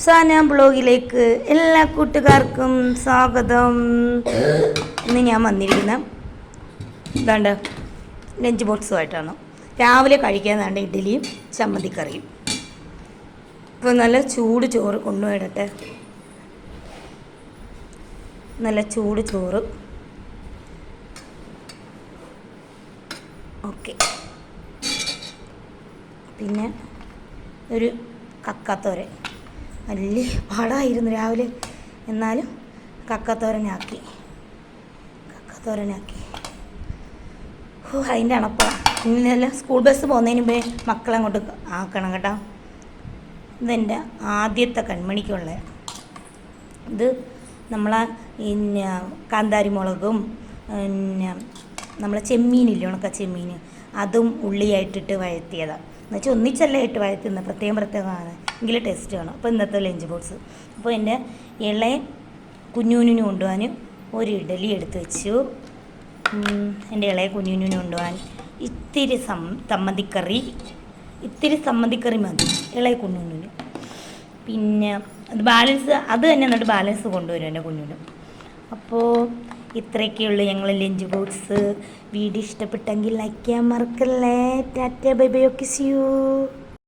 സാന ബ്ലോഗിലേക്ക് എല്ലാ കൂട്ടുകാർക്കും സ്വാഗതം. ഇന്ന് ഞാൻ വന്നിരിക്കുന്ന ഇതാണ്ട് ലഞ്ച് ബോക്സുമായിട്ടാണ്. രാവിലെ കഴിക്കാനാണ്ട് ഇഡ്ഡലിയും ചമ്മന്തിക്കറിയും. ഇപ്പോൾ നല്ല ചൂട് ചോറ് കൊണ്ടുപോയിടട്ടെ. നല്ല ചൂട് ചോറ്. ഓക്കെ. പിന്നെ ഒരു കക്കാത്തോരൻ. വലിയ പാടായിരുന്നു രാവിലെ, എന്നാലും കക്കാത്തോരനാക്കി. അതിൻ്റെ അണപ്പ ഇന്നെല്ലാം സ്കൂൾ ബസ് പോകുന്നതിന് മുമ്പേ മക്കളങ്ങോട്ട് ആക്കണം കേട്ടോ. ഇതെൻ്റെ ആദ്യത്തെ കൺമണിക്കുള്ള ഇത്. നമ്മളെ പിന്നെ കാന്താരി മുളകും പിന്നെ നമ്മളെ ചെമ്മീനില്ലേ, ഉണക്ക ചെമ്മീൻ, അതും ഉള്ളിയായിട്ടിട്ട് വഴറ്റിയതാണ്. എന്നുവെച്ചാൽ ഒന്നിച്ചല്ല ഇട്ട് വഴറ്റുന്നത്, പ്രത്യേകമാണ്, എങ്കിലും ടേസ്റ്റ് വേണം. അപ്പോൾ ഇന്നത്തെ ലഞ്ച് ബോക്സ്. അപ്പോൾ എൻ്റെ ഇളയ കുഞ്ഞുവിന് കൊണ്ടുപോകാൻ ഒരു ഇഡലി എടുത്ത് വെച്ചു. എൻ്റെ ഇളയ കുഞ്ഞുവിന് കൊണ്ടുപോകാൻ ഇത്തിരി സമ്മന്തിക്കറി മതി ഇളയ കുഞ്ഞുവിന്. പിന്നെ അത് തന്നെ എന്നിട്ട് ബാലൻസ് കൊണ്ടുവരും എൻ്റെ കുഞ്ഞിന്. അപ്പോൾ ഇത്രയൊക്കെയുള്ളൂ ഞങ്ങൾ ലഞ്ച് ബോക്സ്. വീഡിയോ ഇഷ്ടപ്പെട്ടെങ്കിൽ ലൈക്ക് ചെയ്യാൻ മറക്കല്ലേ. Tata bye bye. Okay, see U.